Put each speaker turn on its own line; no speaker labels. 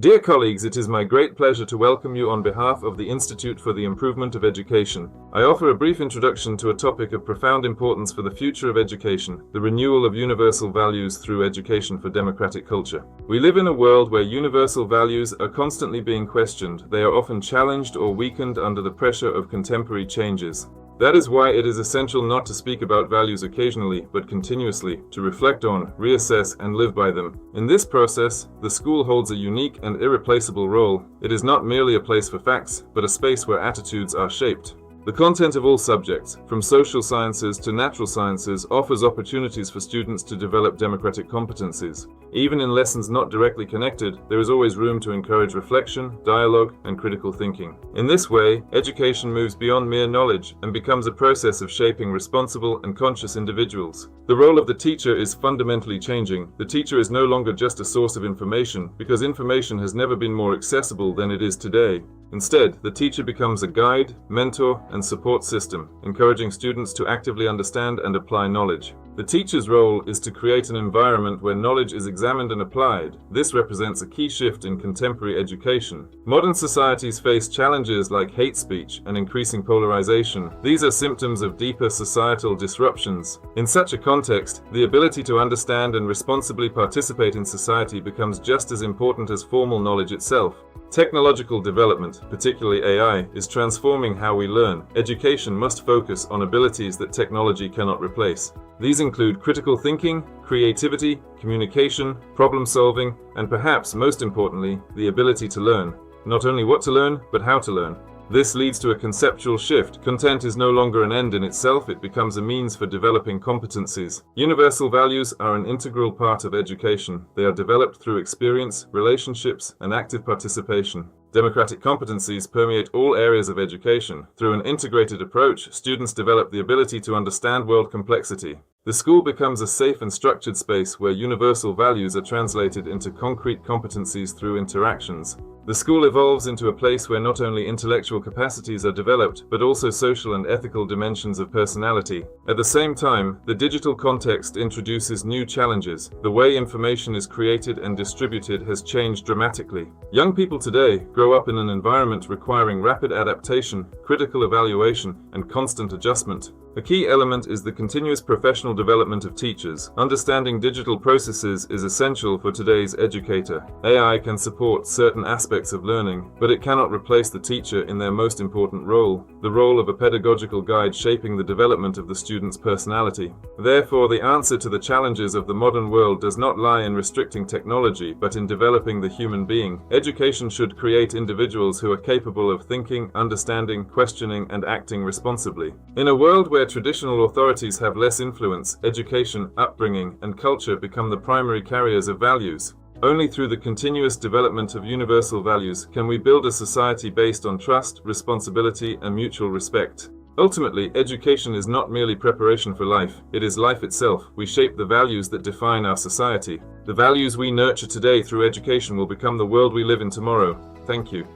Dear colleagues, it is my great pleasure to welcome you on behalf of the Institute for the Improvement of Education. I offer a brief introduction to a topic of profound importance for the future of education, the renewal of universal values through education for democratic culture. We live in a world where universal values are constantly being questioned. They are often challenged or weakened under the pressure of contemporary changes. That is why it is essential not to speak about values occasionally, but continuously, to reflect on, reassess, and live by them. In this process, the school holds a unique and irreplaceable role. It is not merely a place for facts, but a space where attitudes are shaped. The content of all subjects, from social sciences to natural sciences, offers opportunities for students to develop democratic competencies. Even in lessons not directly connected, there is always room to encourage reflection, dialogue, and critical thinking. In this way, education moves beyond mere knowledge and becomes a process of shaping responsible and conscious individuals. The role of the teacher is fundamentally changing. The teacher is no longer just a source of information, because information has never been more accessible than it is today. Instead, the teacher becomes a guide, mentor, and support system, encouraging students to actively understand and apply knowledge. The teacher's role is to create an environment where knowledge is examined and applied. This represents a key shift in contemporary education. Modern societies face challenges like hate speech and increasing polarization. These are symptoms of deeper societal disruptions. In such a context, the ability to understand and responsibly participate in society becomes just as important as formal knowledge itself. Technological development, particularly AI, is transforming how we learn. Education must focus on abilities that technology cannot replace. These include critical thinking, creativity, communication, problem solving, and perhaps most importantly, the ability to learn. Not only what to learn, but how to learn. This leads to a conceptual shift. Content is no longer an end in itself, it becomes a means for developing competencies. Universal values are an integral part of education. They are developed through experience, relationships, and active participation. Democratic competencies permeate all areas of education. Through an integrated approach, students develop the ability to understand world complexity. The school becomes a safe and structured space where universal values are translated into concrete competencies through interactions. The school evolves into a place where not only intellectual capacities are developed, but also social and ethical dimensions of personality. At the same time, the digital context introduces new challenges. The way information is created and distributed has changed dramatically. Young people today grow up in an environment requiring rapid adaptation, critical evaluation, and constant adjustment. A key element is the continuous professional development of teachers. Understanding digital processes is essential for today's educator. AI can support certain aspects of learning, but it cannot replace the teacher in their most important role, the role of a pedagogical guide shaping the development of the student's personality. Therefore, the answer to the challenges of the modern world does not lie in restricting technology, but in developing the human being. Education should create individuals who are capable of thinking, understanding, questioning, and acting responsibly. In a world where traditional authorities have less influence, education, upbringing, and culture become the primary carriers of values. Only through the continuous development of universal values can we build a society based on trust, responsibility, and mutual respect. Ultimately, education is not merely preparation for life, it is life itself. We shape the values that define our society. The values we nurture today through education will become the world we live in tomorrow. Thank you.